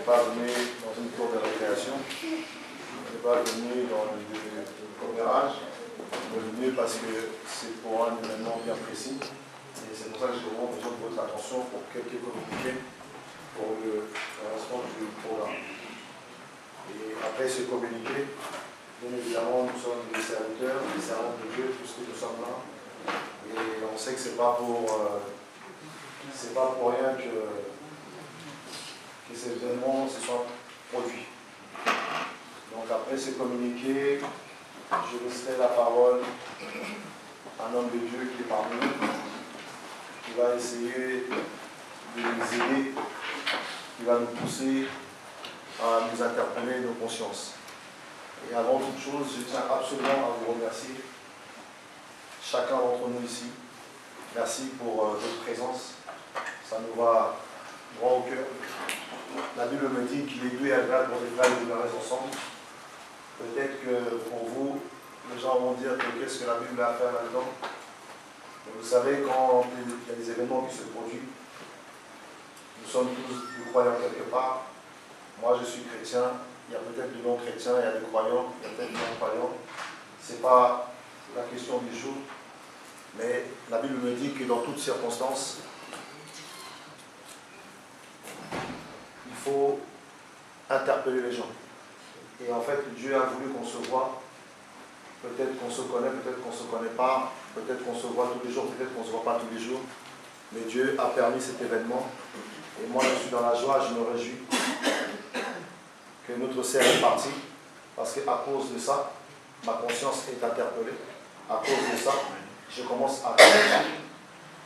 pas venu dans une cour de récréation, on n'est pas venu dans le commérage, on est venu parce que c'est pour un événement bien précis. Et c'est pour ça que j'ai vraiment besoin de votre attention pour quelques communiqués pour le restant du programme. Et après ce communiqué, bien évidemment, nous sommes des serviteurs, des servantes de Dieu, puisque nous sommes là. Et on sait que c'est pas pour rien que ces événements se soient produits. Donc après ce communiqué, je laisserai la parole à un homme de Dieu qui est parmi nous, qui va essayer de nous aider, qui va nous pousser à nous interpeller nos consciences. Et avant toute chose, je tiens absolument à vous remercier, chacun d'entre nous ici. Merci pour votre présence. Ça nous va droit au cœur. La Bible me dit qu'il est doux et agréable pour les frères de demeurer ensemble. Peut-être que pour vous, les gens vont dire que qu'est-ce que la Bible a à faire là-dedans. Vous savez, quand il y a des événements qui se produisent, nous sommes tous des croyants quelque part. Moi, je suis chrétien. Il y a peut-être des non-chrétiens, il y a des croyants, il y a peut-être des non-croyants. Ce n'est pas la question du jour. Mais la Bible me dit que dans toutes circonstances, il faut interpeller les gens. Et en fait, Dieu a voulu qu'on se voit. Peut-être qu'on se connaît, peut-être qu'on ne se connaît pas, peut-être qu'on se voit tous les jours, peut-être qu'on ne se voit pas tous les jours. Mais Dieu a permis cet événement. Et moi, je suis dans la joie, je me réjouis que notre sœur est partie. Parce qu'à cause de ça, ma conscience est interpellée. À cause de ça, je commence à réfléchir.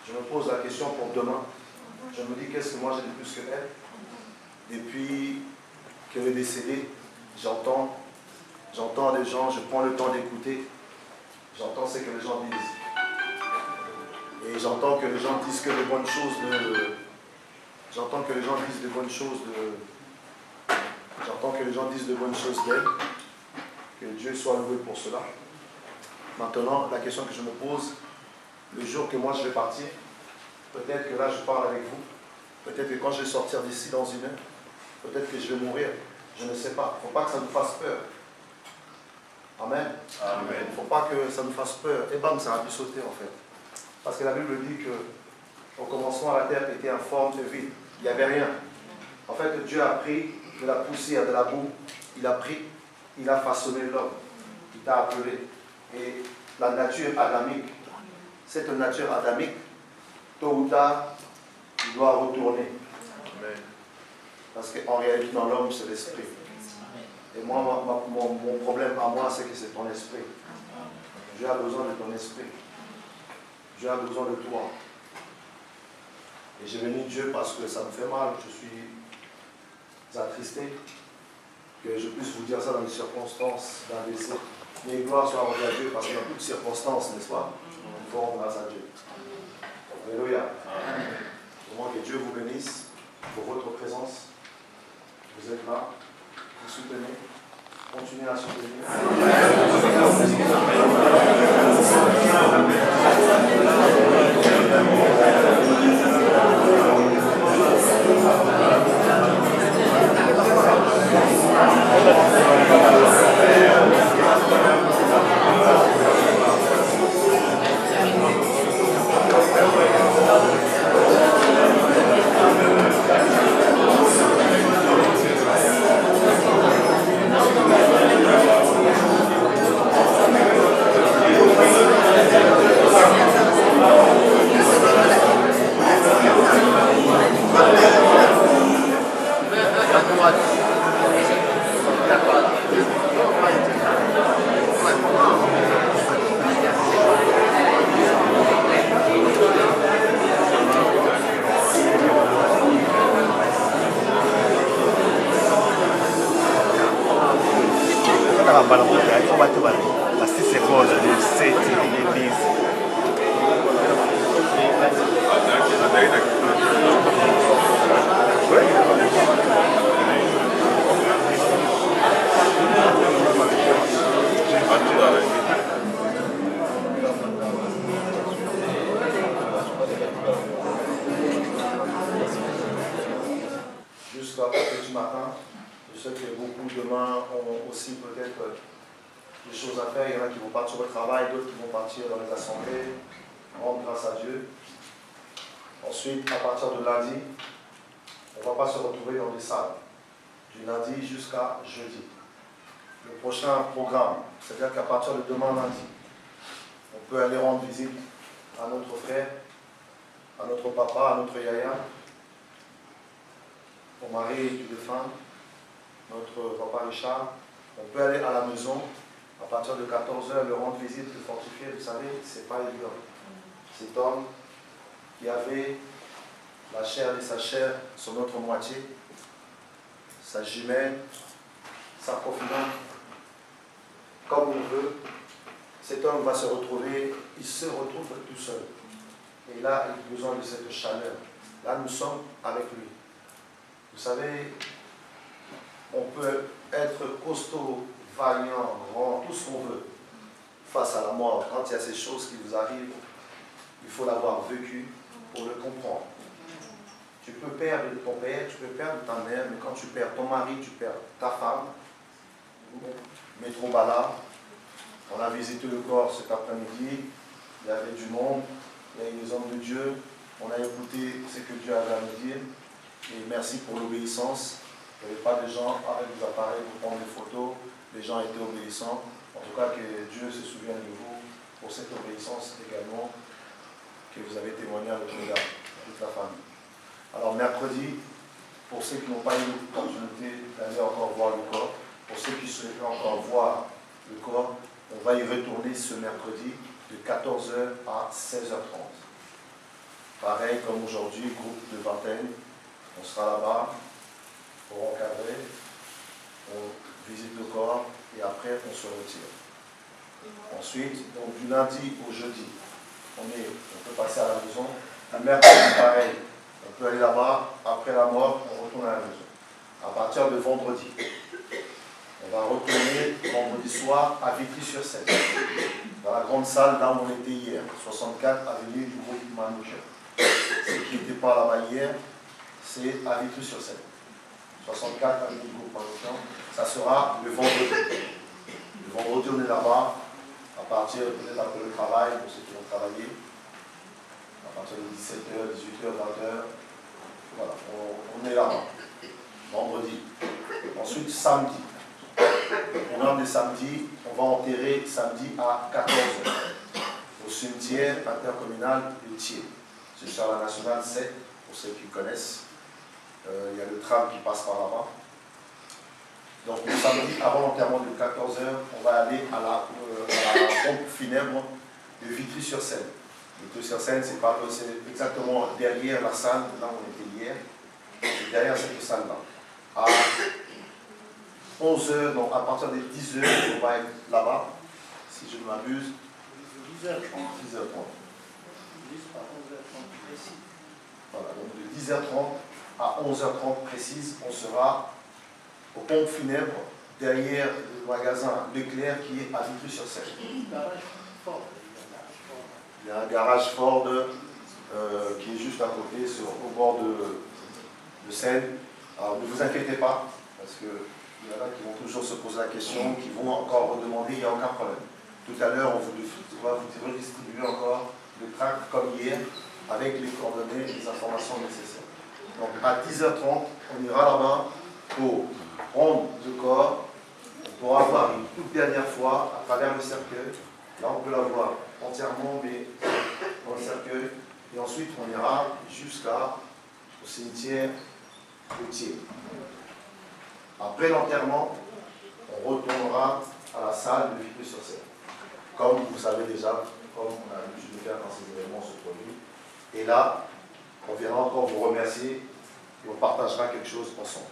Je me pose la question pour demain. Je me dis, qu'est-ce que moi j'ai de plus qu'elle? Depuis qu'elle est décédée, j'entends les gens, je prends le temps d'écouter, j'entends ce que les gens disent. Et j'entends que les gens disent que de bonnes choses j'entends que les gens disent de bonnes choses j'entends que les gens disent de bonnes choses d'elle. Que Dieu soit loué pour cela. Maintenant, la question que je me pose, le jour que moi je vais partir, peut-être que là je parle avec vous, peut-être que quand je vais sortir d'ici dans une heure, peut-être que je vais mourir, je ne sais pas. Il ne faut pas que ça nous fasse peur. Amen. Il ne faut pas que ça nous fasse peur. Et bam, ça a pu sauter en fait. Parce que la Bible dit qu'au commencement, la terre était informe de vide. Il n'y avait rien. En fait, Dieu a pris de la poussière, de la boue. Il a façonné l'homme. Il t'a appelé. Et la nature adamique, cette nature adamique, tôt ou tard, il doit retourner. Parce qu'en réalité, dans l'homme, c'est l'esprit. Et moi, mon problème à moi, c'est que c'est ton esprit. Dieu a besoin de ton esprit. Dieu a besoin de toi. Et j'ai béni Dieu parce que ça me fait mal. Je suis attristé que je puisse vous dire ça dans les circonstances d'un décès. Mais gloire soit rendue à Dieu parce que dans toutes circonstances, n'est-ce pas, il faut rendre grâce à Dieu. Alléluia. Vraiment que Dieu vous bénisse pour votre présence. Vous êtes là. Vous soutenez, continuez à soutenir. Jusqu'à petit matin, Je sais que beaucoup demain ont aussi peut-être des choses à faire. Il y en a qui vont partir au travail, d'autres qui vont partir dans les assemblées. Rendre grâce à Dieu. Ensuite, à partir de lundi, on ne va pas se retrouver dans des salles. Du lundi jusqu'à jeudi. Le prochain programme, c'est-à-dire qu'à partir de demain lundi, on peut aller rendre visite à notre frère, à notre papa, à notre yaya, au mari du défunt, notre papa Richard. On peut aller à la maison à partir de 14h, le rendre visite, le fortifier. Vous savez, ce n'est pas évident. Cet homme qui avait la chair de sa chair sur notre moitié, sa jumelle, sa confidente, comme on veut, cet homme va se retrouver, il se retrouve tout seul. Et là, il a besoin de cette chaleur. Là, nous sommes avec lui. Vous savez, on peut être costaud, vaillant, grand, tout ce qu'on veut face à la mort. Quand il y a ces choses qui vous arrivent, il faut l'avoir vécu pour le comprendre. Tu peux perdre ton père, tu peux perdre ta mère, mais quand tu perds ton mari, tu perds ta femme. Métro Bala, on a visité le corps cet après-midi, il y avait du monde, il y a eu des hommes de Dieu, on a écouté ce que Dieu avait à nous dire, et merci pour l'obéissance. Il n'y avait pas de gens avec des appareils pour prendre des photos, les gens étaient obéissants. En tout cas, que Dieu se souvienne de vous pour cette obéissance également que vous avez témoigné avec les gars, toute la famille. Alors mercredi, pour ceux qui n'ont pas eu l'opportunité d'aller encore voir le corps, pour ceux qui souhaitent encore voir le corps, on va y retourner ce mercredi de 14h à 16h30. Pareil comme aujourd'hui, groupe de vingtaine, on sera là-bas, pour encadrer, on visite le corps et après on se retire. Ensuite, donc du lundi au jeudi, on peut passer à la maison. Le mercredi, pareil. On peut aller là-bas, après la mort, on retourne à la maison. À partir de vendredi, on va retourner vendredi soir à Vitry-sur-Seine, dans la grande salle là où on était hier, 64 avenue du groupe Manouche. Ce qui n'était pas là-bas hier, c'est à Vitry-sur-Seine. 64 avenue du groupe Manouche. Ça sera le vendredi. Le vendredi, on est là-bas, à partir peut-être après le travail, pour ceux qui vont travailler. À partir de 17h, 18h, 20h, voilà, on est là-bas, vendredi. Ensuite, samedi. Le programme de samedi, on va enterrer samedi à 14h au cimetière intercommunal de Thiers. C'est sur la nationale 7, pour ceux qui connaissent. Il y a le tram qui passe par là-bas. Donc le samedi, avant l'enterrement de 14h, on va aller à la pompe funèbre de Vitry-sur-Seine. Vitry-sur-Seine, c'est exactement derrière la salle, là où on était hier, c'est derrière cette salle-là. À 11h, donc à partir de 10h, on va être là-bas, si je ne m'abuse. 10h30. 10h30. Voilà, donc de 10h30 à 11h30 précise, on sera aux pompes funèbres derrière le magasin Leclerc qui est à Vitry-sur-Seine. Il y a un garage Ford qui est juste à côté, au bord de Seine. Alors ne vous inquiétez pas, parce qu'il y en a qui vont toujours se poser la question, qui vont encore redemander, il n'y a aucun problème. Tout à l'heure, on va vous redistribuer encore le tract comme hier, avec les coordonnées et les informations nécessaires. Donc à 10h30, on ira là-bas pour prendre le corps, pour avoir une toute dernière fois à travers le cercueil. Là, on peut l'avoir entièrement, mais dans le cercueil. Et ensuite, on ira jusqu'au cimetière de Thiers. Après l'enterrement, on retournera à la salle de Vitry-sur-Seine. Comme vous savez déjà, comme on a l'habitude de faire quand ces événements se produisent. Et là, on viendra encore vous remercier et on partagera quelque chose ensemble.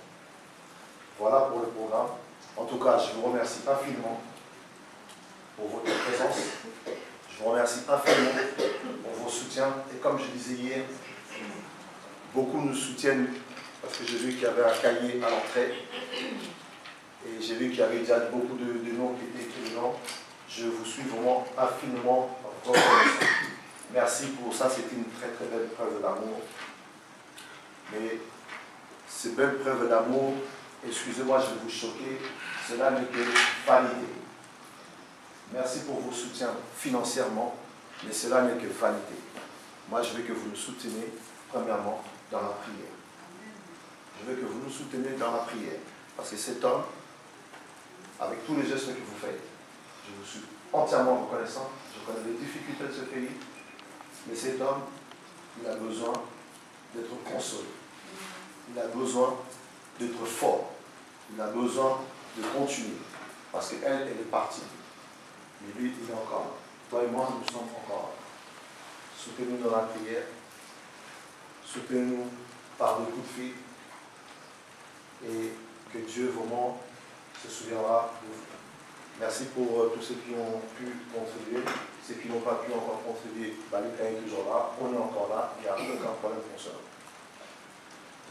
Voilà pour le programme. En tout cas, je vous remercie infiniment pour votre présence. Je vous remercie infiniment pour vos soutiens. Et comme je disais hier, beaucoup nous soutiennent parce que j'ai vu qu'il y avait un cahier à l'entrée. Et j'ai vu qu'il y avait déjà beaucoup de noms qui étaient écrits dedans. Je vous suis vraiment infiniment reconnaissant. Merci pour ça, c'était une très très belle preuve d'amour. Mais ces belles preuves d'amour excusez-moi, je vais vous choquer, cela n'est que vanité. Merci pour vos soutiens financièrement, mais cela n'est que vanité. Moi, je veux que vous nous souteniez, premièrement, dans la prière. Je veux que vous nous souteniez dans la prière. Parce que cet homme, avec tous les gestes que vous faites, je vous suis entièrement reconnaissant. Je connais les difficultés de ce pays. Mais cet homme, il a besoin d'être consolé. Il a besoin d'être fort. Il a besoin de continuer. Parce qu'elle, elle est partie. Mais lui, il est encore là. Toi et moi, nous sommes encore là. Soutenez-nous dans la prière. Soutenez-nous par des coups de fil. Et que Dieu vraiment se souviendra de vous. Merci pour tous ceux qui ont pu contribuer. Ceux qui n'ont pas pu encore contribuer, Balika est toujours là. On est encore là. Il n'y a aucun problème pour cela.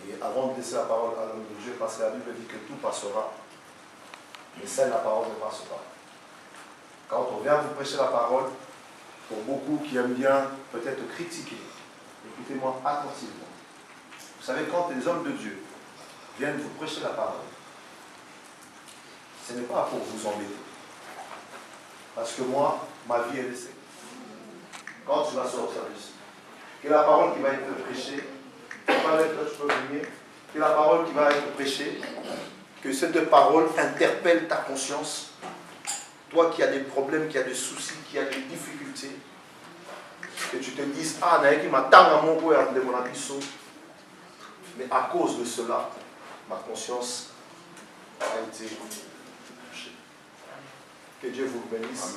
Et avant de laisser la parole à l'homme de Dieu, parce que la Bible dit que tout passera, mais seule la parole ne passe pas. Quand on vient vous prêcher la parole, pour beaucoup qui aiment bien peut-être critiquer, écoutez-moi attentivement. Vous savez, quand les hommes de Dieu viennent vous prêcher la parole, ce n'est pas pour vous embêter. Parce que moi, ma vie est laissée. Quand tu vas sortir ici, que la parole qui va être prêchée, je peux venir, que la parole qui va être prêchée, que cette parole interpelle ta conscience. Toi qui as des problèmes, qui as des soucis, qui as des difficultés, que tu te dises, ah, qui m'attend à mon goût de mon abisso. Mais à cause de cela, ma conscience a été touchée. Que Dieu vous bénisse.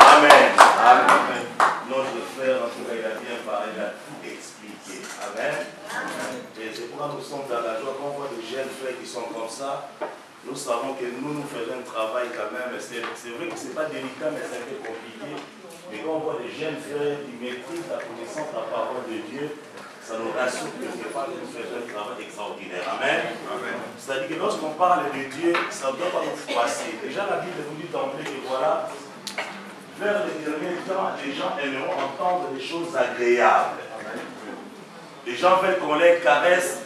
Amen. Amen. Notre frère, en tout cas, il a bien parlé, il a tout expliqué. Amen. Et c'est pourquoi nous sommes dans la joie. Quand on voit des jeunes frères qui sont comme ça, nous savons que nous faisons un travail quand même. C'est vrai que ce n'est pas délicat, mais c'est un peu compliqué. Mais quand on voit des jeunes frères qui maîtrisent la connaissance de la parole de Dieu, ça nous rassure que ce n'est pas que nous faisons un travail extraordinaire. Amen. C'est-à-dire que lorsqu'on parle de Dieu, ça ne doit pas nous froisser. Déjà, la Bible nous dit d'emblée que voilà, vers les derniers temps, les gens aimeront entendre des choses agréables. Les gens veulent qu'on les caresse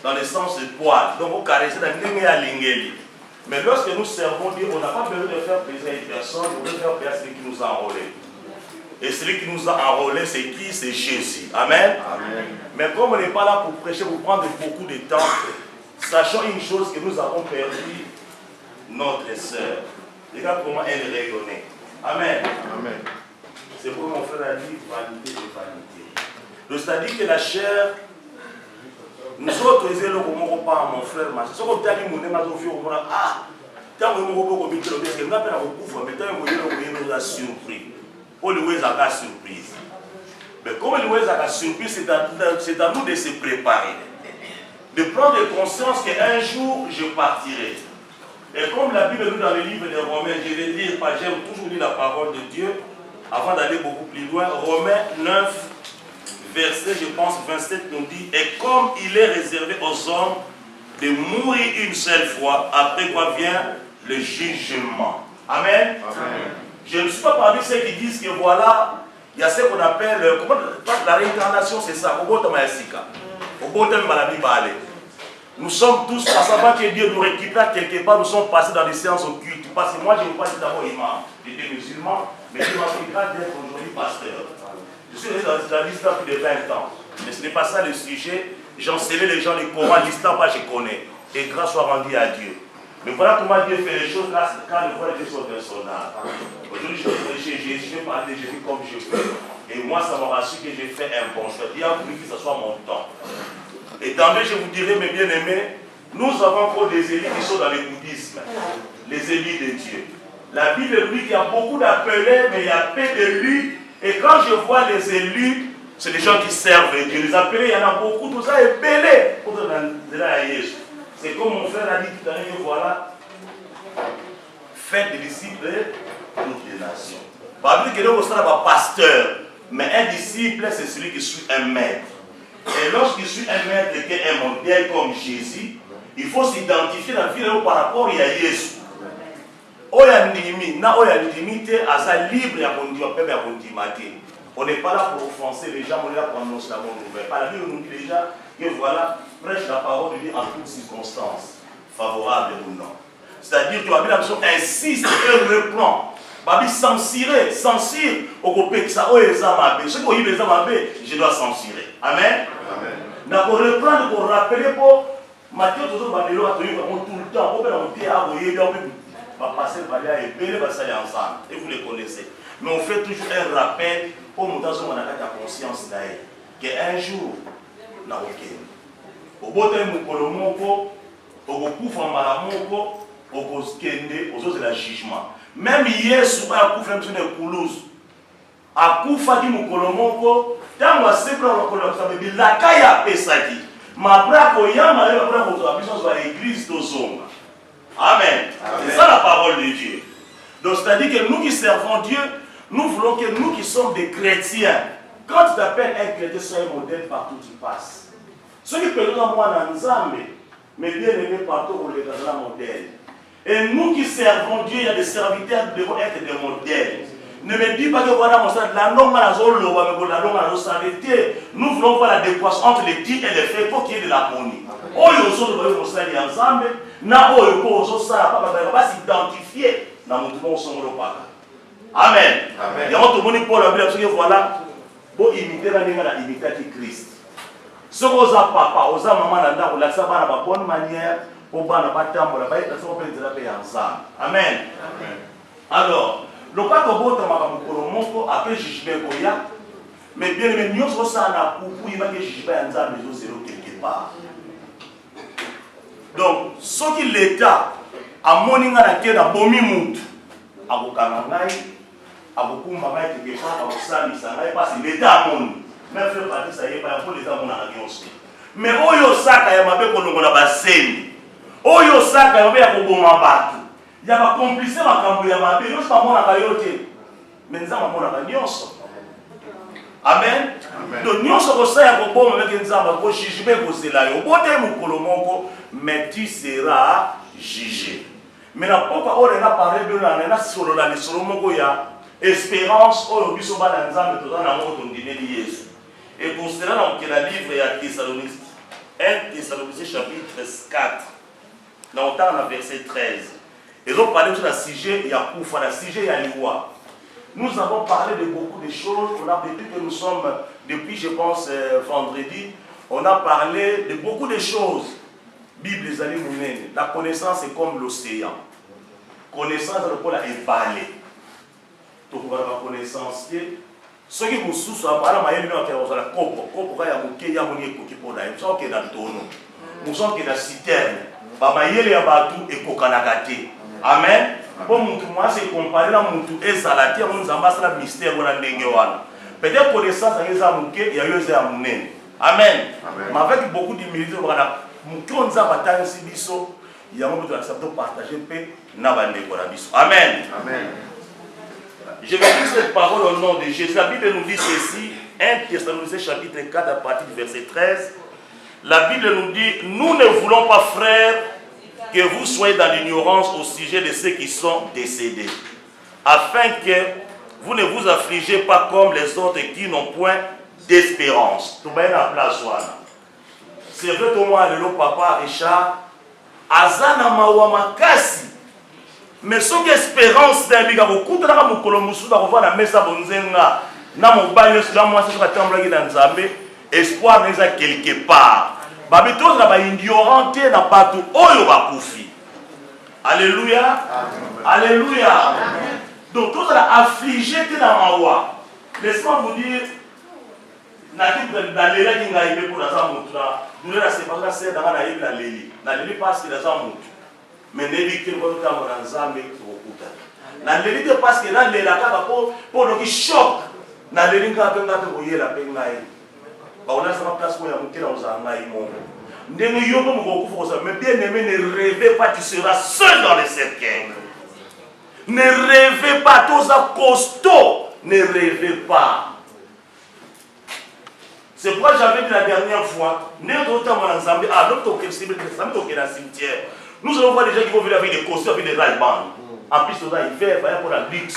dans le sens de poil. Donc, vous caressez dans le lingeli. Mais lorsque nous servons Dieu, on n'a pas besoin de faire plaisir à une personne, on veut faire plaisir à celui qui nous a enrôlés. Et celui qui nous a enrôlés, c'est qui? C'est Jésus. Amen. Amen. Mais comme on n'est pas là pour prêcher, pour prendre beaucoup de temps, sachant une chose que nous avons perdu, notre sœur. Regarde comment elle rayonnait. Amen. Amen. C'est pour mon frère a dit vanité de vanité. Donc c'est-à-dire que la chair, nous autres, les élèves, mon frère, ce qu'on t'a dit, mon frère, ah, tant que mon frère, parce que nous avons beaucoup, mais tant que nous avons surpris. Pour le Wéz a surprise. Mais comme le Wéz a surprise, c'est à nous de se préparer. De prendre conscience qu'un jour, je partirai. Et comme la Bible nous dans le livre des Romains, je vais lire, j'aime toujours lire la parole de Dieu, avant d'aller beaucoup plus loin. Romains 9, verset, je pense, 27 nous dit, et comme il est réservé aux hommes de mourir une seule fois, après quoi vient le jugement. Amen. Amen. Je ne suis pas parmi ceux qui disent que voilà, il y a ce qu'on appelle, la réincarnation, c'est ça. Nous sommes tous, à savoir que Dieu nous récupère quelque part, nous sommes passés dans des séances occultes. Parce que moi, je ne veux pas être d'abord imam. J'étais musulman, mais je m'appliquerai d'être aujourd'hui pasteur. Je suis resté dans l'islam depuis de 20 ans. Mais ce n'est pas ça le sujet. J'enseignais les gens le Coran, l'islam, moi je connais. Et grâce soit rendue à Dieu. Mais voilà comment Dieu fait les choses quand le voit les choses personnelles. Aujourd'hui, je vais prêcher Jésus, je vais parler de Jésus comme je peux. Et moi, ça m'a rassuré que j'ai fait un bon choix. Il a voulu que ce soit mon temps. Et d'emblée, je vous dirai, mes bien-aimés, nous avons encore des élus qui sont dans le bouddhisme. Les élus de Dieu. La Bible nous dit qu'il y a beaucoup d'appelés, mais il y a peu d'élus. Et quand je vois les élus, c'est des gens qui servent Dieu. Les appelés, il y en a beaucoup, tout ça est belé. C'est comme mon frère a dit tout à l'heure, voilà, faites des disciples de toutes les nations. La Bible dit que nous sommes un pasteur, mais un disciple, c'est celui qui suit un maître. Et lorsqu'il suit un maître qui est un modèle comme Jésus, il faut s'identifier dans la vie par rapport à Jésus. Oya ndimi, na oya limité à sa libre ya kondiwa pepe ya kondimate. On n'est pas là pour offenser les gens, on est là pour annoncer la bonne nouvelle. Par la Bible nous dit déjà que voilà, prêche la parole de Dieu en toutes circonstances, favorables ou non. C'est-à-dire que la Bible insiste et reprend. Babi censurer, censure, au copé ça, oh les amabé. Ce qu'on y les amabé, je dois censurer. Amen. D'accord, reprendre pour rappeler pour Matthieu toujours bandelo a tenu vraiment tout le temps. Pour faire un pied à voyer, bien va passer par là et bien va s'aller ensemble. Et vous les connaissez. Mais on fait toujours un rappel pour monter sur mon acte de conscience d'ailleurs. Qu'un jour, na aucun. Au bout d'un mokolomoko, au bout d'un malamoko, au bout d'un aux autres la jugement. Même hier, sur un coup, frère, sur une coulouse, à coup, Fadi Mukolomoko, tant que c'est pour le la caille à Pesaki. Ma braque, il y a ma l'église de Zonga. Amen. C'est ça la parole de Dieu. Donc, c'est-à-dire que nous qui servons Dieu, nous voulons que nous qui sommes des chrétiens, quand tu t'appelles un chrétien, sois un modèle partout où tu passes. Ceux qui peuvent moi dans Nzambe, mais bien aimés partout où les gens sont modèles. Et nous qui servons Dieu, il y a des serviteurs qui devront être des modèles. Ne me dis pas que voilà mon stade, la langue à la langue à s'arrêter. Nous voulons voir la décoration entre les dits et les faits pour qu'il y ait de l'harmonie. Oh, il y a aussi des ensemble, na oh, il y a aussi ça, pas s'identifier dans mon monde son Amen. Il y a un monde pour la Bible, parce que voilà, pour imiter la langue, imiter Christ. Ce que vous avez papa, vous avez maman, vous avez ça de bonne manière. Amen. Alors, le pas que vous avez après jugement, mais bien aimé, nous sommes ça pour il va que jugement quelque part. Donc, ce qui l'État a moninga na kena bomi mutu, a bokanangai, a bokumbangai quelque part, a bosali sangai parce que l'État a moni. Même fait partie ça y est pas pour l'État mon alliance. Mais oyo saka ya mabe kolongola baseni. Oyo saka yobe ya koboma batu ya ba complice makambo ya mabe yo sa mona kayote menza mona ka nyonso. Amen. Donc nyonso ko sa ya koboma meke nzamba ko jugement ko sela yo bote mukolo moko mais tu seras jugé. Mais na papa ore na parler de na solo la ni solo moko ya espérance oyo biso bana nzambe to na moto ndineli Yesu. Et pour cela dans le livre ya Thessaloniciens 1 Thessaloniciens chapitre 4 dans le verset 13. Ils ont parlé de la sujet, il y a Koufa, la sujet, il y a l'Iwa. Nous avons parlé de beaucoup de choses. On a, depuis que nous sommes, depuis je pense vendredi, on a parlé de beaucoup de choses. Bible, les amis, la connaissance est comme l'océan. Connaissance, on peut la évaler. Donc, on va avoir connaissance. Ceux qui vous soucient, on va avoir la copo, il y a mon écoute pour la nous sommes dans le tonneau. Nous sommes dans la citerne. Bamayele ya batu ekokanakate. Amen. Bon mutu moi c'est comparé na mutu ezalati ya nzamba sala mystère wana ndenge wana. Peut-être connaissance ngeza muke ya yoze ya munene. Amen. Mais avec beaucoup d'humilité wana mutu nzamba tansi biso ya mutu accepter partager paix na bande ko na biso. Amen. Amen. Je vais lire cette parole au nom de Jésus. La Bible nous dit ceci, 1 Thessaloniciens chapitre 4 à partir du verset 13. La Bible nous dit, nous ne voulons pas, frères, que vous soyez dans l'ignorance au sujet de ceux qui sont décédés, afin que vous ne vous affligez pas comme les autres qui n'ont point d'espérance. C'est vrai que moi, le papa Richard, Azana Mawa Makasi, mais son espérance d'un biga beaucoup de la mukolomusu va revoir la messe à Bonzenga, na mon bail sur la moitié sur la table dans Zambé, espoir n'est à quelque part. Babito na ba ignorante na batu oyo bakufi. Alléluia. Alléluia. Donc tout ça affligé na mawa. Laisse-moi vous dire na ki dans les là qui ngaïbe pour la zamutra. Nous là c'est pas ça c'est dans la yébi la leli. La leli parce que la zamutra. Mais ne dit que pour ta mon nzambe okuta. Na leli que parce que là les la ka pour le choc. Na leli ka pe ngate boyela pe ngai. On a sa place pour y monter dans un aïmon. Mais bien aimé, ne rêvez pas, tu seras seul dans les cercueils. Ne rêvez pas, tous à costaud. Ne rêvez pas. C'est pourquoi j'avais dit la dernière fois, nous allons voir des gens qui vont venir avec des costumes, avec des railles. En plus, il va pour la luxe.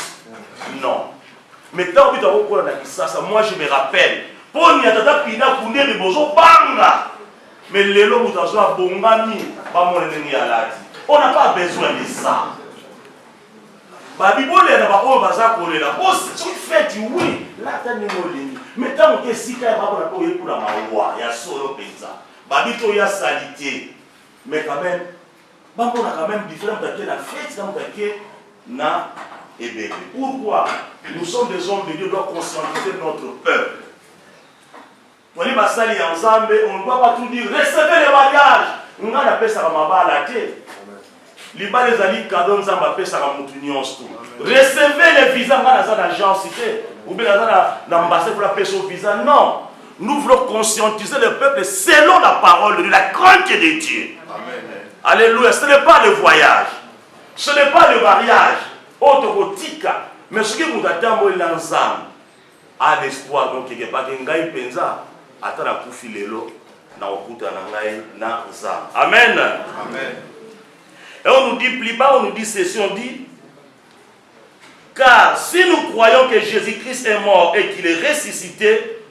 Non. Mais tant que tu as moi je me rappelle. Pour n'y attendre qu'il a koundé les bozos banga. Mais les lots où tu as bongami, on n'a pas besoin de ça. Babibole na ba o baza kolela. Oh, c'est une fête, oui. Là t'as nimolini. Mais tant que si ka ba na ko yekula mawa ya solo penza. Babito ya salité. Mais quand même, on a quand même différent de la fête dans le na et bébé. Pourquoi? Nous sommes des hommes de Dieu, doit conscientiser notre peuple. On est basali ensemble, on ne doit pas tout dire. Recevez le mariage. On a appelé ça comme à la tête. Les balles les alliés cadeaux nous ont appelé ça comme tout. Recevez les visas dans l'agence ou bien dans l'ambassade pour la paix au visa. Non. Nous voulons conscientiser le peuple selon la parole de la crainte de Dieu. Amen. Alléluia. Ce n'est pas le voyage. Ce n'est pas le mariage. Autorotika. Mais ce que nous attendons l'ensemble a l'espoir. Donc, il n'y a pas de ngai penza. Attends la koufilelo. Na okuta na ngai na zam. Amen. Amen. Et on nous dit plus bas, on nous dit ceci, on dit car si nous croyons que Jésus-Christ est mort et qu'il est ressuscité,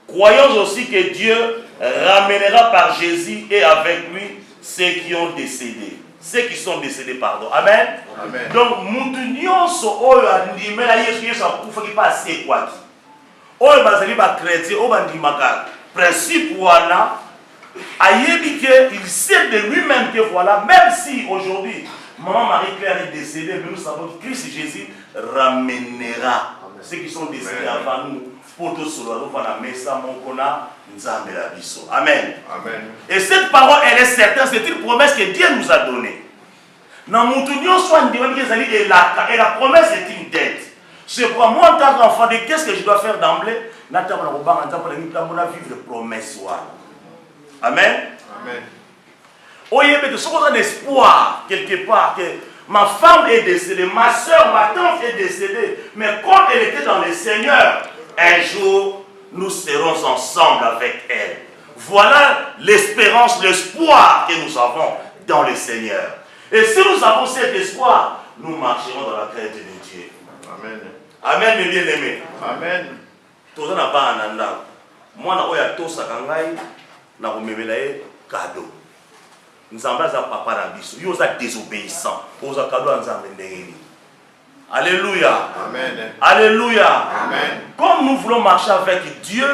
croyons aussi que Dieu ramènera par Jésus et avec lui ceux qui ont décédé. Ceux qui sont décédés, pardon. Amen. Amen. Donc, nous so oyo andimela Yesu akufa ki pa se kwaki. Oyo bazali ba chrétien, oyo bandimaka principe wana ayebi que il sait de lui-même que voilà, même si aujourd'hui maman Marie-Claire est décédée, mais nous savons que Christ Jésus ramènera ceux qui sont décédés avant nous. Amen. Amen. Et cette parole, elle est certaine, c'est une promesse que Dieu nous a donnée. Et la promesse est une dette. C'est pour moi, en tant qu'enfant, qu'est-ce que je dois faire d'emblée? Vivre de promesse. Amen. Amen. Oh, il y a un espoir quelque part que ma femme est décédée, ma soeur, ma tante est décédée, mais quand elle était dans le Seigneur, un jour, nous serons ensemble avec elle. Voilà l'espérance, l'espoir que nous avons dans le Seigneur. Et si nous avons cet espoir, nous marcherons dans la crainte de Dieu. Amen. Amen, mes bien-aimés. Amen. Tout ça n'a pas un anda. Moi, je suis tous à Kangai, je suis cadeau. Nous sommes papa Rabiso. Nous sommes désobéissants. Nous sommes cadeau en Zambénéni. Alléluia. Amen. Alléluia. Amen. Comme nous voulons marcher avec Dieu,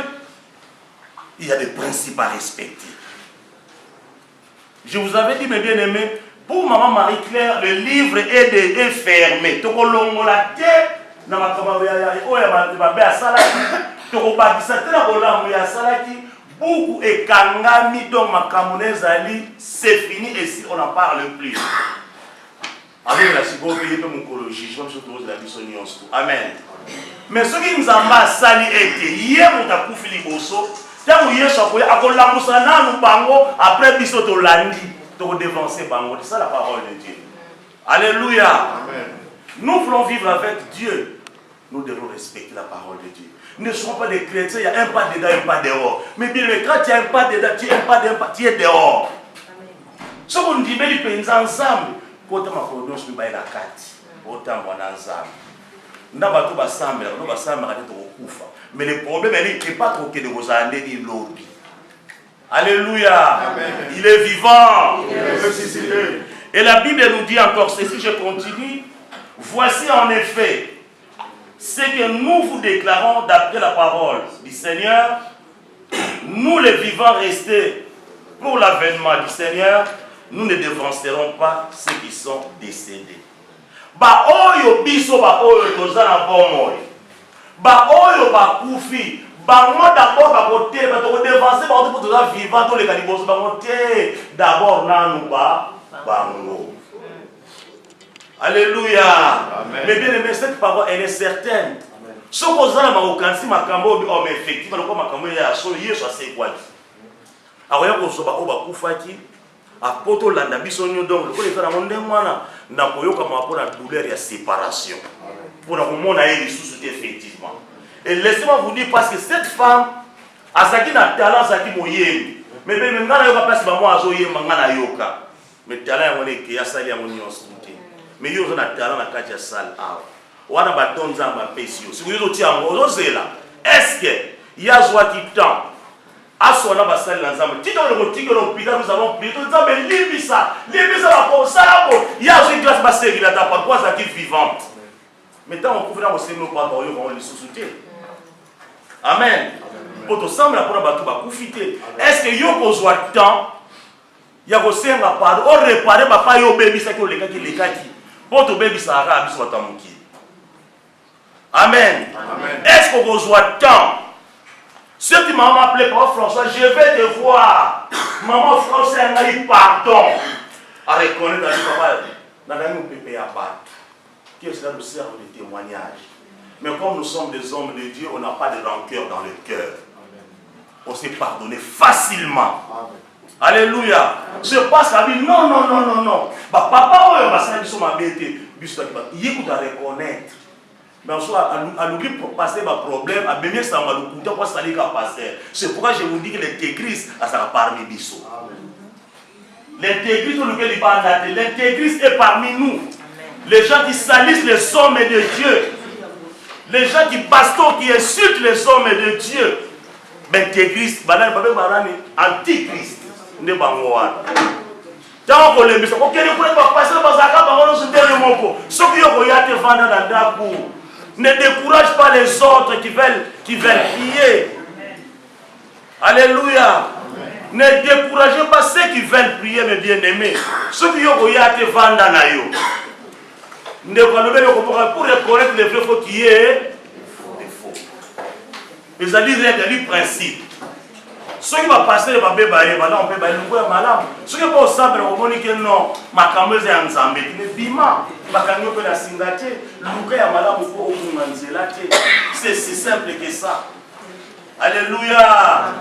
il y a des principes à respecter. Je vous avais dit, mes bien-aimés, pour maman Marie-Claire, le livre est fermé. Beaucoup et kangami donc ma kamonezali, c'est fini et si on n'en parle plus. Avec la psychologie, mon jugement sur tous la mission. Amen. Mais ce qui nous a sali était hier, on a coupé les bossos. Tant hier, ça pouvait avoir nous bango après biso to landi, to dévancer bango. C'est ça la parole de Dieu. Alléluia. Amen. Nous voulons vivre avec Dieu. Nous devons respecter la parole de Dieu. Ne soyons pas des chrétiens, il y a un pas dedans, un pas dehors. Mais bien, quand il y a un pas dedans, tu es un pas dedans, tu es dehors. Ce qu'on dit, mais ils sont ensemble. Quand on a produit, on a la carte. Autant on a ensemble. On a tout ensemble, on a ensemble, mais le problème, il n'est pas trop que de vos années ni lobby. Alléluia. Amen. Il est vivant. Yes. Et la Bible nous dit encore ceci, je continue. Voici en effet ce que nous vous déclarons d'après la parole du Seigneur. Nous les vivants restés pour l'avènement du Seigneur, nous ne dévancerons pas ceux qui sont décédés. Ba oyo biso ba oyo tozana bomoy. Ba oyo ba kufi. Ba moi d'abord ba côté ba to dévancer ba to toza vivant to les caliboso ba côté d'abord nanu ba bango. Alléluia. Amen. Mais bien aimé, cette parole elle est certaine. Ce qu'on a ma okansi makambo oh mais effectivement le makambo ya so yeso c'est quoi? Akoya ko so ba o ba kufaki. A poto landa bisonyo donc le faire monde mwana na koyoka mapona douleur et séparation pour na yeli sous effectivement. Et laissez-moi vous dire parce que cette femme azaki na talent azaki moyemi mais ben ngana yoka place ba moi azo yema ngana yoka mais talent ngone ki ya sali ya monyo sute mais yo na talent na kati ya salle a wana batonza bapesio si kuyo tiango ozela est-ce que ya joie qui temps asona basali na nzambe tito le motiki no pita nous avons prié nzambe libisa ba kosala bo ya joie grâce ba servir ta pourquoi ça qui vivante mais tant on couvre dans aussi nous pas yo on les sous-souter amen pour to semble pour ba tout ba kufiter est-ce que yo kozwa temps ya kosenga pardon o réparer papa yo bebisa ki olekaki lekaki pour to bebisa ara biso batamuki amen est-ce que kozwa temps ceux qui m'ont appelé par François, je vais te voir. Maman François, elle m'a dit pardon. À reconnaître à papa, nous avons pépé à battre. Qui est cela nous sert de témoignage. Mais comme nous sommes des hommes de Dieu, on n'a pas de rancœur dans le cœur. On s'est pardonné facilement. Alléluia. Je passe la vie, non. Papa, on va s'en dire ma bête. Il faut reconnaître. Mais en soit, à l'oubli pour passer ma problème, à bien ça m'a le coup, ça n'est qu'à passer. C'est pourquoi je vous dis que l'intégrisme, ça sera parmi nous. L'intégrisme, l'intégrisme est parmi nous. Les gens qui salissent les hommes de Dieu, les gens qui bastonnent, qui insultent les hommes de Dieu, l'intégrisme, antichrist, ne pas moi. Tant qu'on les met, on ne peut pas passer dans un cas, on se dit le mot. Ceux qui ont été vendus dans la cour. Ne décourage pas les autres qui veulent prier. Alléluia. Ne découragez pas ceux qui veulent prier, mes bien-aimés. Ceux qui ont été vendus dans la cour. Pour reconnaître les vrais faux qui est faux. Ils ont dit le principe. Ceux qui vont passer le bébé, on peut le malade. Ceux qui vont savoir que non, ma cameuse est en Zambie. Mais bima, ma cameuse est la singate. C'est si simple que ça. Alléluia.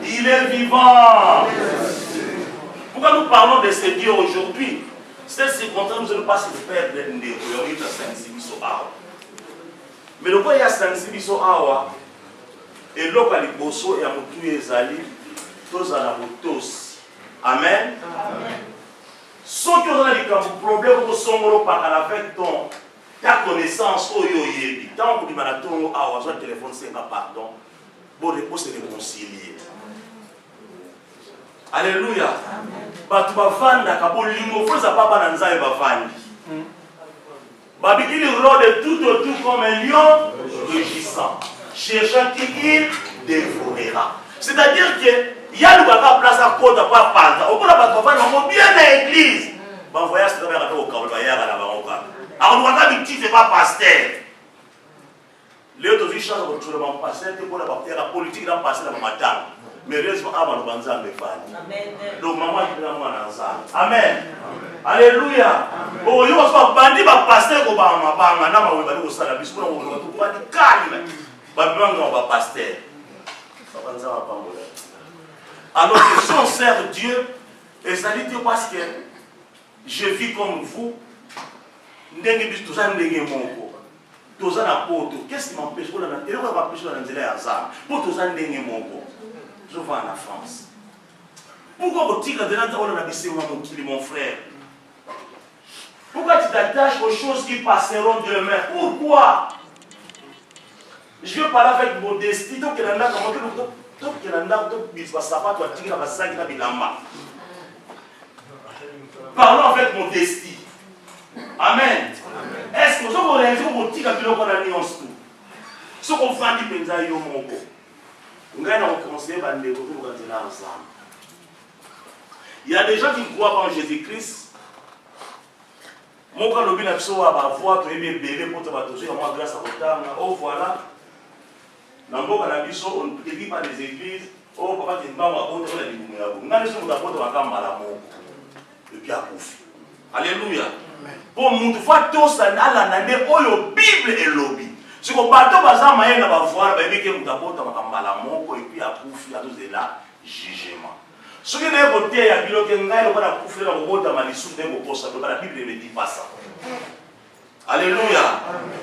Il est vivant. Pourquoi nous parlons de ce Dieu aujourd'hui? C'est ce contraire, nous ne pas se faire de mais le quoi il y a sensibilisation awa et l'autre les bosso et à mutu ezali tous à la motos. Amen. Ceux qui ont des problèmes au songolo par avec ton ta connaissance au yo yebi. Tant que tu m'as ton awa sur le téléphone c'est pas pardon. Bon repos c'est réconcilier. Alléluia. Bah tu vas vendre à Kabul limo faut ça pas bananza et va vendre. Babili rôde tout comme un lion rugissant, cherchant qui il dévorera. C'est-à-dire que il y a le baba place à côté pas panta. Au bout de la bataille on bien à l'église. Bah voyage c'est avec au Kabul ya la baroka. Alors on va dire c'est pas pasteur. Les autres gens sont toujours le pasteur pour la politique dans passer la matin. Mais heureusement, avant de banzer les femmes. Donc, maman, il est dans Amen. Alléluia. Oh, il va se bandi, il va passer au Bama, Bama, Nama, il va au Salabis, il va au calme. Il va passer. Alors que si on sert Dieu, et ça dit parce que je vis comme vous, qu'est-ce qui m'empêche pour je vais en France. Pourquoi vous dites que mon frère? Pourquoi tu t'attaches aux choses qui passeront demain? Pourquoi? Je veux parler avec modestie. Parlons avec modestie. Amen. Est-ce que vous avez raison pour dire que vous avez mis en tout? Ce qu'on fait, c'est que vous avez il y a des gens qui ne croient pas en Jésus-Christ. Mon frère le bien absolu va voir tu es bébé pour te battre grâce à votre oh voilà. Dans le on ne dit pas des églises. Oh papa tu vas voir on te dit on a laissé mon apôtre va comme malamu. Et puis à Koufi. Alléluia. Pour mon fois tous à la oyo Bible et lobby. Si vous bateau bazar maïen va voir, ben que vous d'abord dans la malamoko et puis à Koufi à tous de là jugement. Ce qui est côté à bilo que ngai on va Koufi dans le mot dans malisou de mon ça la Bible ne dit pas ça. Alléluia.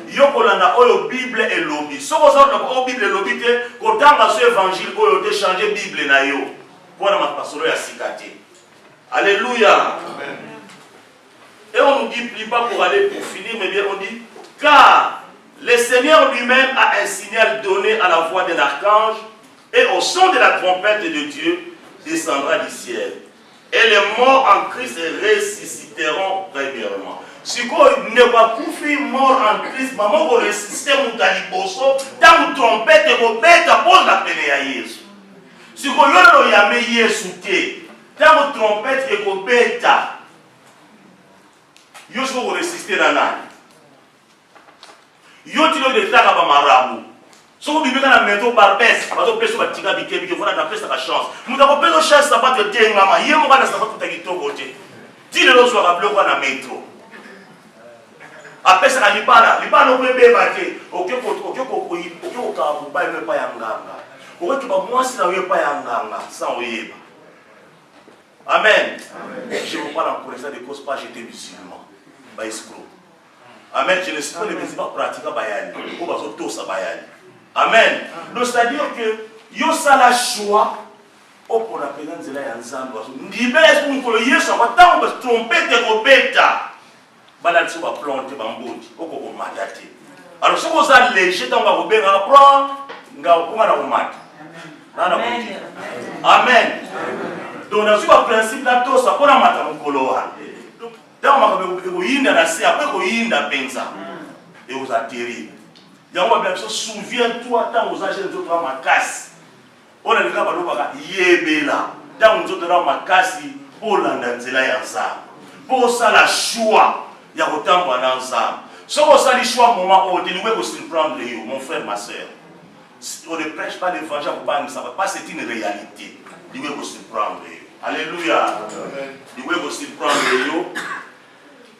Yokolanda oyo Bible et lobby. Ce qu'on sort dans Bible et lobby te kotanga ce évangile oyo te changer Bible na yo. Pour la pasteur ya sikate. Alléluia. Amen. Et on nous dit plus pas pour aller pour finir mais bien on dit car Le Seigneur lui-même a un signal donné à la voix d'un archange, et au son de la trompette de Dieu descendra du ciel. Et les morts en Christ ressusciteront premièrement. Si vous ne mort en Christ, maman vous ressuscitez mon taliboso, dans une trompette et vous bête pose la peine à Jésus. Si vous avez yamé Jésus, dans une trompette et vous bête, vous ressuscitez dans l'âme. Vous avez des tas de marabout. Si vous vivez dans la maison par baisse, vous avez des gens qui vous avez la chance. Vous avez des chances de pas de dire, maman, il y a des gens qui vous côté. Dis le jour à bloquer dans la métro. Après ça, il n'y a pas de bébé. Ok, amen. Je ne vous parle encore de ça, de cause pas j'étais musulman. Amen. Je ne suis pas le musulman pratique à Bayani. Ou pas tout ça Bayani. Amen. Donc c'est-à-dire que yo ça la choix pour la présence de la ensemble. Libère pour que Yesu va tant de trompette ko beta. Bala tu vas planter bamboti oko madati. Alors si vous allez léger tant va bien apprendre nga okuma na umata. Amen. Amen. Donc dans ce principe là tout ça pour la mata mukolo wa. Donc ma ko yinda na si après ko yinda pensa. Et vous atterrir. Souviens-toi tant aux âges de notre macasse. On a dit que yebela tant notre macasse pour l'andanzela ensemble. Pour ça la choix il y a autant ensemble. Si on a le choix moment où tu nous surprendre mon frère ma soeur. On ne prêche pas l'évangile pour pas ça pas c'est une réalité. Tu nous surprendre. Alléluia. Tu nous surprendre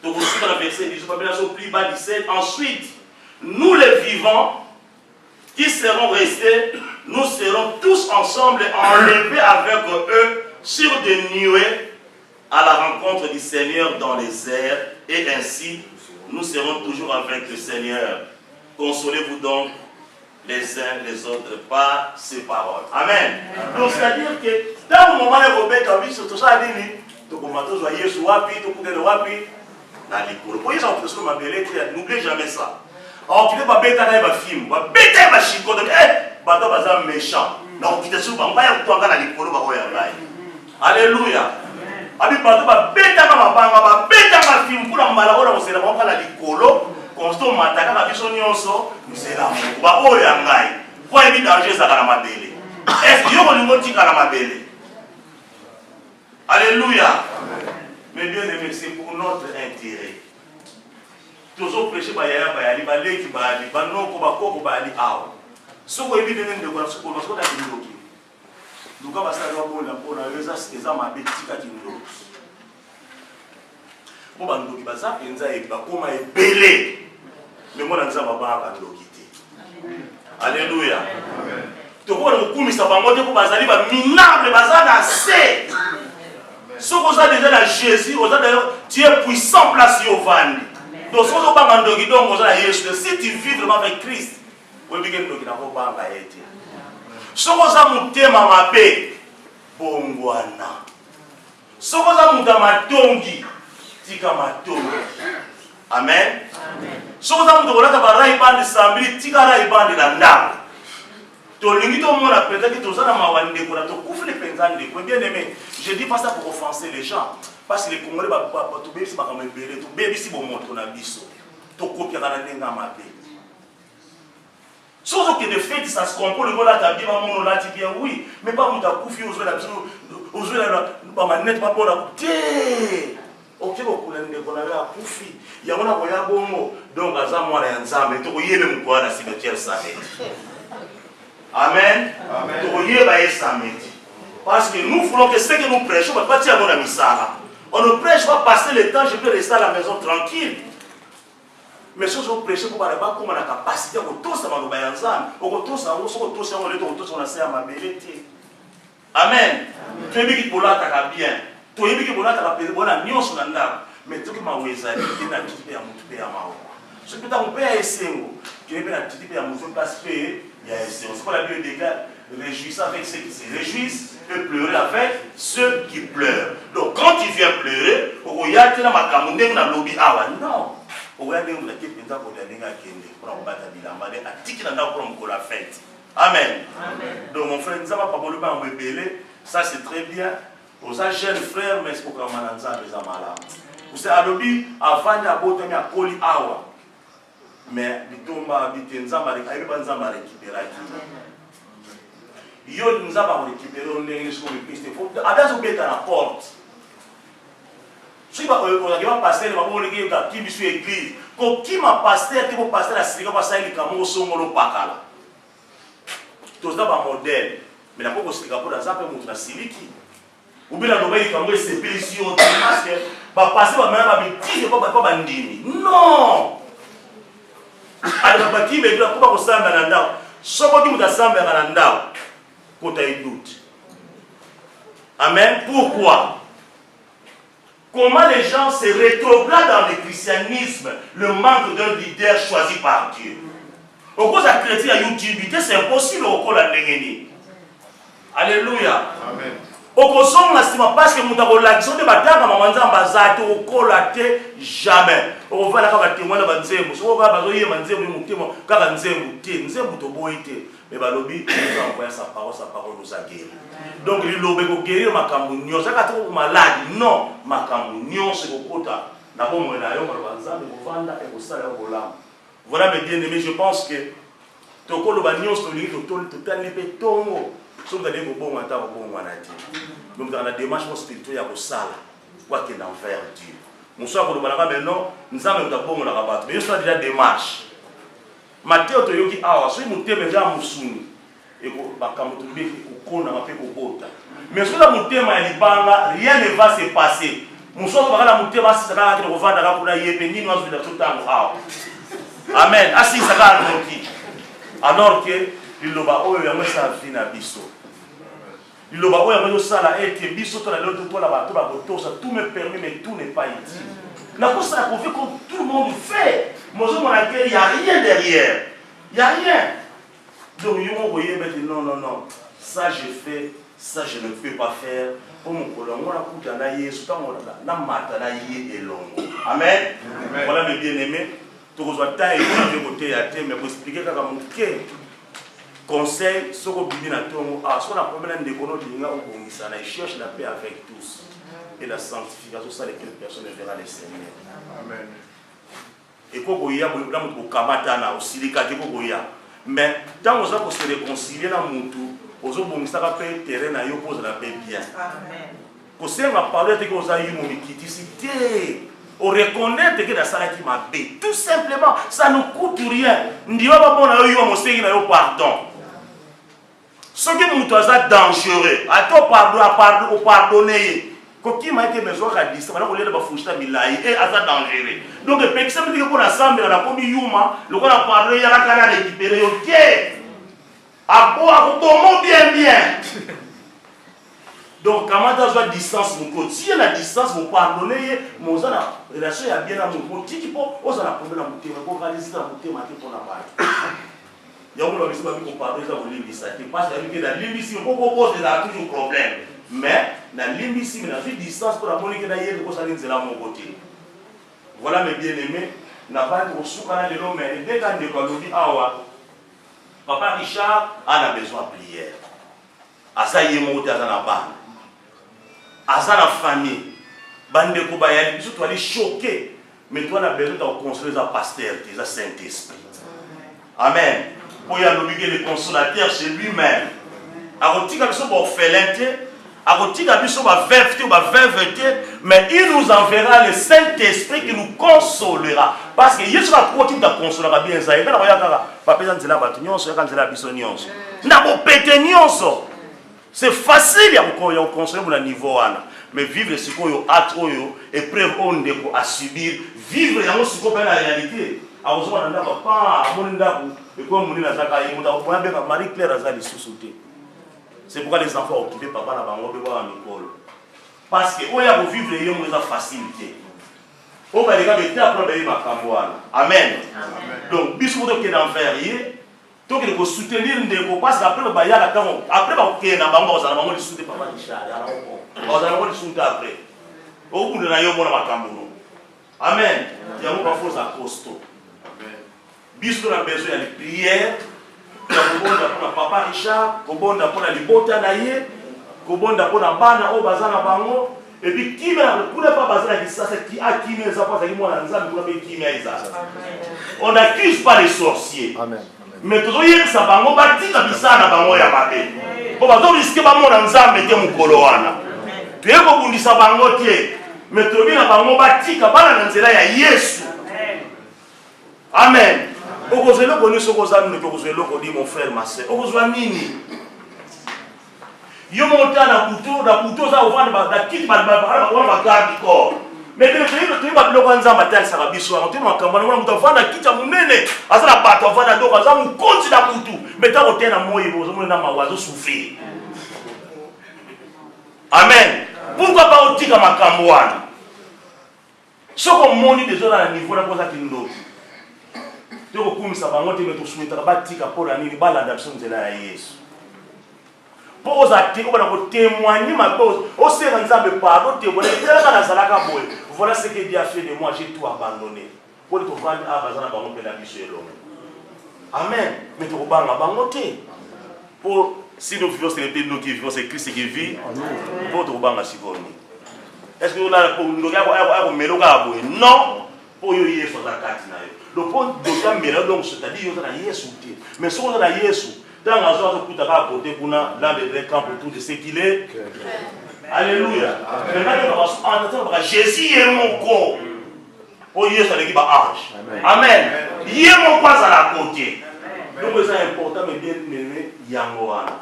donc vous dans le verset 18 plus bas 17 ensuite nous les vivants qui seront restés, nous serons tous ensemble enlevés avec eux sur des nuées à la rencontre du Seigneur dans les airs, et ainsi nous serons toujours avec le Seigneur. Consolez-vous donc les uns les autres par ces paroles. Amen. Donc c'est-à-dire que dans le moment où Robert a vu tout ça, il a dit, n'oubliez jamais ça. Alors, tu ne peux pas bêter dans les films, tu ne peux pas bêter dans les chicots, tu ne pas méchant. Donc, tu ne peux pas bêter dans les films. Alléluia. Tu ne peux pas bêter dans les films pour la malheur, tu ne peux pas bêter dans les comme si on m'attaque à la vision, c'est la mort. Pourquoi il y a des dangers à la mabelle? Est-ce qu'il y a des motifs à la mabelle? Alléluia. Mais bien aimé, c'est pour notre intérêt. Toujours prêcher par Yaya Bayali, Balé qui Bali, Bano Kobako Bali, Aou. Ce qu'on évite de voir, ce qu'on a dit, nous avons passé à la pour la raison, c'est que ma petite à Tingo. Pour Bando qui passe, il y a un comme un belé. Mais moi, je ne sais pas quitter. Alléluia. Tu vois, le coup, ça va monter pour Bazali, minable, Bazali, assez. Si vous avez déjà la Jésus, vous avez Dieu puissant placé au ventre. Donc, si vous avez si tu vis vraiment avec Christ, vous avez dit que vous n'avez pas été. Si vous avez un thème à ma paix, Bongwana. Si vous avez un matongi, Tika matongi. Amen. Si vous avez un raïban de Sambri, Tika raïban de Landa. Bien aimé, je ne dis pas ça pour offenser les gens. Parce que les Congolais, sauf que de fait, ça se comprend, le gars là, bien oui, mais pas mon koufi, aux manette, pas pour la ok, vous avez la koufi. Il y a un bon donc, à ça, moi, ensemble, et tu le mouvoir à la cimetière Samet. Amen. Parce que nous voulons que ce que nous prêchons, on ne va pas dire à mon ami ça. On ne prêche pas passer le temps, je peux rester à la maison tranquille. Mais si on prêche pour parler, comme on a la capacité, on tous ça va nous bailler ensemble. On tous ça, on tous ça, on a ça à ma bébé. Amen. Tu es bien pour là, tu as bien. Tu es bien pour là, tu as bien. On a mis sur l'andar. Mais tout ce que m'a oué ça, il y a un petit peu à mon père à ma. Ce que tu as mon père et c'est où. Tu es bien un petit peu à mon père parce que il y a c'est ce qu'on a Bible déclare. Réjouissez avec ceux qui se réjouissent et pleurez avec ceux qui pleurent. Donc quand tu viens pleurer, non. Regardez où la tête est pour la ligne à Kende, pour en battre à Bilambade, à Tiki Nanda pour la fête. Amen. Donc mon frère, nous avons pas le bain rebellé, ça c'est très bien. Pour ça, jeune frère, mais c'est pour qu'on mananza les amala. Vous savez, à l'objet, avant de botter à Koli Awa. Mais, bitomba, bitenza, il va nous récupérer. Yo nous avons récupéré, on est sur le piste. Il faut que à la porte. Si on va passer, on va dire qui est sur l'église. Qui m'a passé, qui va passer la série, passer les camions sur le pacala. Tout ça, c'est un modèle. Mais la fois c'est pour la zappe, on a siliki. Ou bien la nouvelle, il c'est précieux. Parce que, passer, on va me dire, pas bandini. Non! Alors, qui veut dire, pourquoi on s'en va dans le ce qu'on dit, on s'en va dans le quand tu as doute. Amen. Pourquoi? Comment les gens se rétrogradent dans le christianisme, le manque d'un leader choisi par Dieu. Au cause de chrétien à YouTube, c'est impossible au col à l'ennemi. Alléluia. Amen. Au cause de parce que nous avons l'action de bataille, nous avons bazate au col à jamais. On va la témoin de Banzembo. On va bazoyer Manzembo, nous car Nzembo, Nzembo to boité. Mais balobi, nous avons envoyé sa parole nous a guéri. Donc, il a guéri ma camounion. Ça va malade. Non, ma camounion, c'est au quota. D'abord, moi, là, on va vendre et vous allez au volant. Voilà, mes bien-aimés, je pense que toko le bagnon, c'est le total épée tongo. Sauf que vous bon matin, bon manati. Donc, dans la démarche spirituelle, il y a au sale. Quoi qu'il en envers Dieu. Mon soir, pour le balanga, maintenant, nous avons bon la rabat. Mais il y a déjà démarche. Matteo Toyoki Awa, si vous avez déjà Moussuni, et que vous avez mais si vous avez rien ne va se passer. Moussou va la monter, va se faire pour la yépenie, nous avons tout le temps. Amen. Assis, ça va alors que il va au yamé sa vie na biso. Il va au yamé sa la et que biso toi la l'autre toi la ça tout me permet mais tout n'est pas utile. La cause ça prouve que tout le monde fait. Moi je m'en il n'y a rien derrière. Il n'y a rien. Donc ils m'ont envoyé maintenant non. Ça je fais, ça je ne peux pas faire. Pour mon collègue, on a coupé un aïe, surtout on a matin aïe et long. Amen. Voilà mes bien-aimés. Tout le monde a été côté à terre, mais pour expliquer comment conseil, ce qu'on dit à ton ce qu'on a problème de kono dinga au bon ça il cherche la paix avec tous et la sanctification ça lesquelles personne verra le Seigneur. Amen. Et koko ya bo la mutu kamata na osilika ke koko ya. Mais tant on va se réconcilier na mutu, ozo bongisa ka paix terrain na yo pose la paix bien. Amen. Ko senga parler te ko za yi mo mikitisité. On reconnaît que la salle qui m'a bé. Tout simplement, ça ne coûte rien. Ndiyo ba bona yo yo mo sengi na yo pardon. Ce qui est dangereux, à toi pardonner. Qui m'a été besoin de dire, on est et à ça dangereux. Donc, le petit ça me dit qu'on a semblé, on a commis Yuma, le qu'on a parlé, il y a la canne récupérée, ok. À quoi, bien. Donc, comment tu as la distance, mon côté? Si il y a la distance, vous pardonnez, mon relation est bien à mon côté. Qui peut, on a un problème à mon thème, on va résister à mon thème, on a pas. Il y a un problème qui parle de l'imbici. Parce que dans l'imbici, on peut toujours problème. Mais dans l'imbici, dans une distance pour la monnaie qui est là, mon côté. Voilà mes bien-aimés. N'a pas de soukana de l'homme, mais dès qu'on dit Papa Richard a besoin de prière. Asa yemote à la bande. Asa la famille. Bande de Koubayali, tu dois aller choquer. Mais toi, on a besoin de construire un pasteur, qui est un Saint-Esprit. Amen. Pour y aller le consolateur chez lui-même. Mais il nous enverra le Saint-Esprit qui nous consolera. Parce que Jésus va pouvoir te consoler bien. C'est facile à consoler au niveau. Mais vivre ce qu'on a épreuve à subir, vivre dans la réalité. C'est pourquoi les enfants occupés papa na bango beba à l'école. Parce que oya ko vivre yo mo facilité. O ba les gars beta problème makambo wana. Amen. Donc biso to ke d'enfer yé, to ke ko soutenir ndeko parce que après le bayala quand après ba ke na bango za bango li soutenir papa Richard ya bango. Ba za bango li soutenir après. O ku na yo mo na makambo. Amen. Il y a une force à costaud. Bisous a besoin de prière. Kobonda pour papa Richard, kobonda pour la libota naie, kobonda pour la bana au bazana bango. Et puis qui m'a pour pas bazana qui ça c'est qui a qui me ça pas qui moi la nzambe pour qui me ça. On n'accuse pas les sorciers. Amen. Mais toujours hier ça bango batika bisana bango ya mabe. Bon bato risquer ba mona nzambe te mukolo wana. Tu es ko bundisa bango tie. Mais to bina bango batika bana na nzela ya Yesu. Amen. Okozelo koni sokozana ne okozelo koni mon frère ma sœur. Okozwa nini? Yo monta na kuto za ovana ba kit ba garde corps. Mais tu vas bloquer nzamba tel ça biso on te makamba na mutu ovana kita munene azala bato ovana ndo kaza mu konti na kutu. Mais ta otena moyi bozo mona mawazo souffrir. Amen. Pourquoi pas otika makambo wana? Soko moni déjà na niveau na koza kindo. Toko kumisa bango te meto soumetaka batika pona nini balanda biso nzela ya Yesu. Pour acter, on va témoigner ma cause. Au sein de Nzambe pardon, témoigner. Voilà ce que Dieu a fait de moi, j'ai tout abandonné. Pour te voir à Bazana Bango Pénabissu. Amen. Mais tu vas abandonner. Pour si nous vivons, ce n'est pas nous qui vivons, c'est Christ qui vit. Pour te voir à Sivoni. Est-ce que nous avons un méloga? Non. Pour y aller sur la carte. Le point de la méloga, donc, c'est-à-dire qu'il y a Yesu. Mais si on a Yesu, dans la zone de la côté pour l'un des camps pour tout de ce qu'il est. Alléluia. Maintenant, on va Jésus est mon corps. Oh, Jésus est l'équipe ange. Amen. Il est mon corps à la côté. Donc, c'est important, mais bien aimé, Yangoana.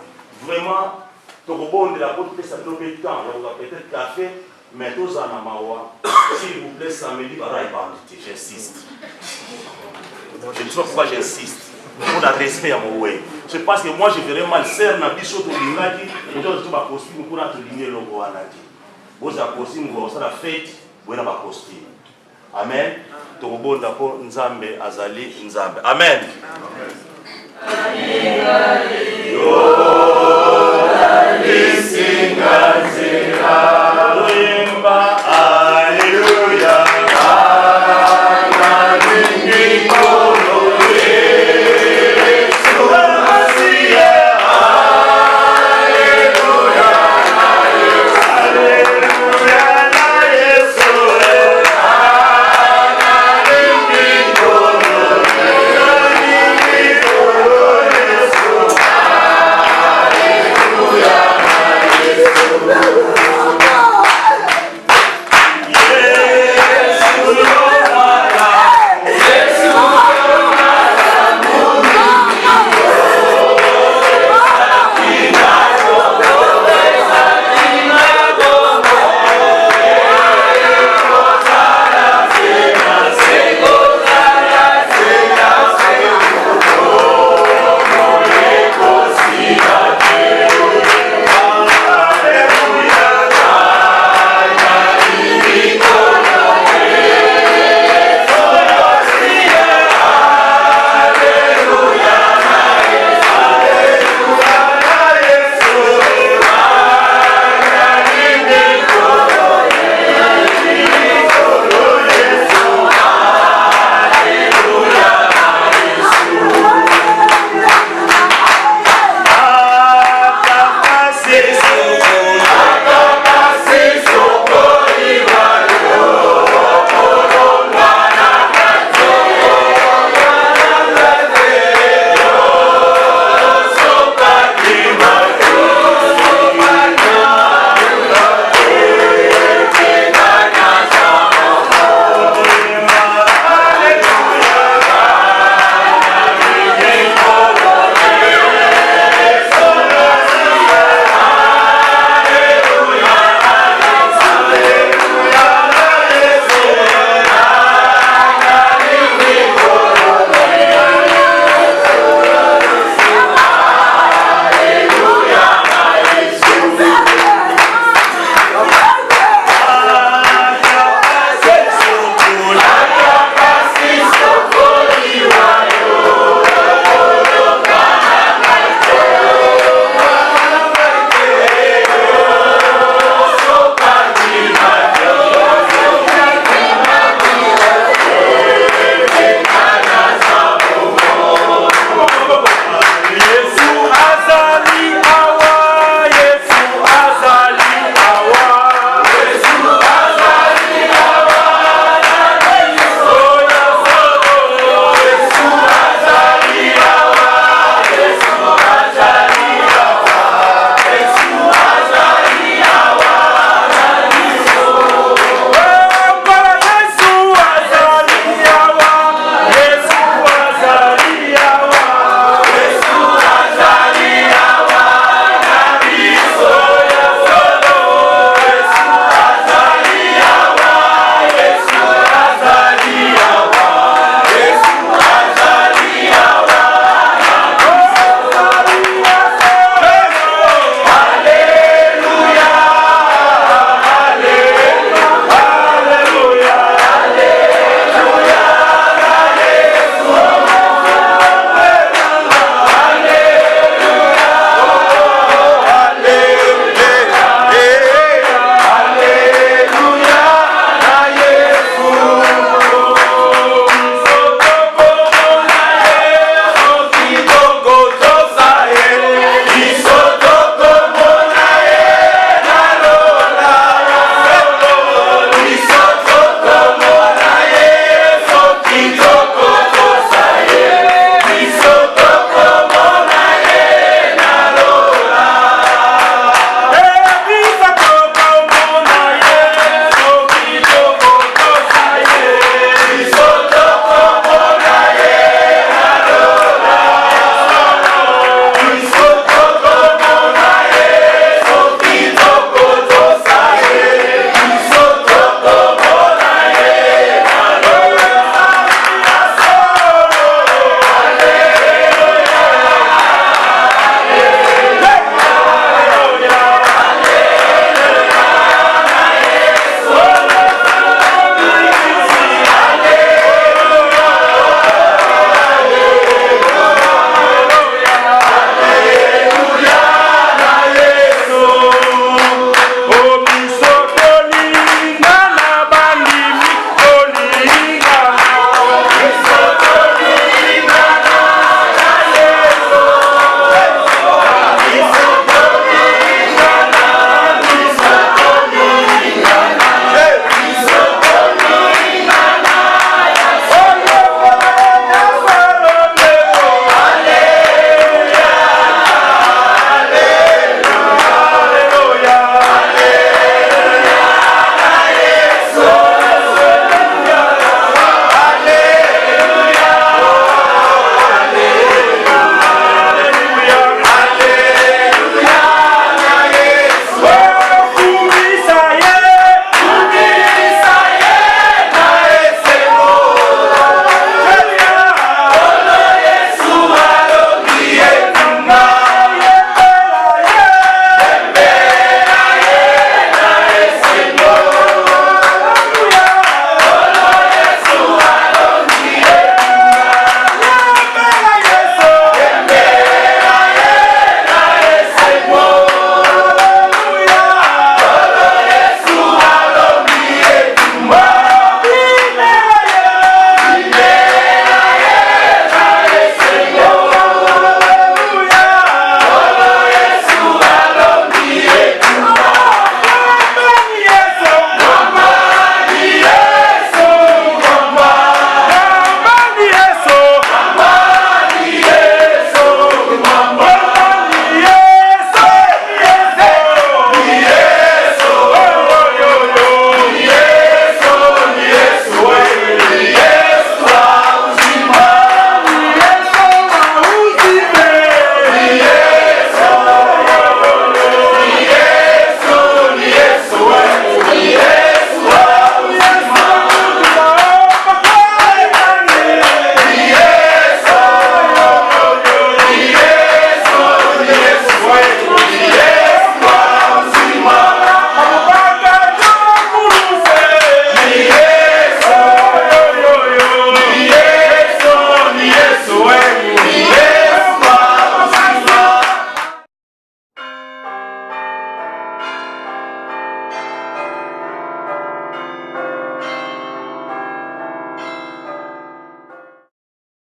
Vraiment, tu rebondes de la côte, ça peut être temps. On va peut-être café, mais tous en amawa. S'il vous plaît, samedi, j'insiste. Je ne sais pas pourquoi j'insiste. Pour la respect à mon way. C'est parce que moi je verrais mal serre na biso to lingaki, je dois tout ba costume pour la ligner logo anaki. Vous a costume vous ça la fête, vous na ba costume. Amen. To bonda ko nzambe azali nzambe. Amen. Amen.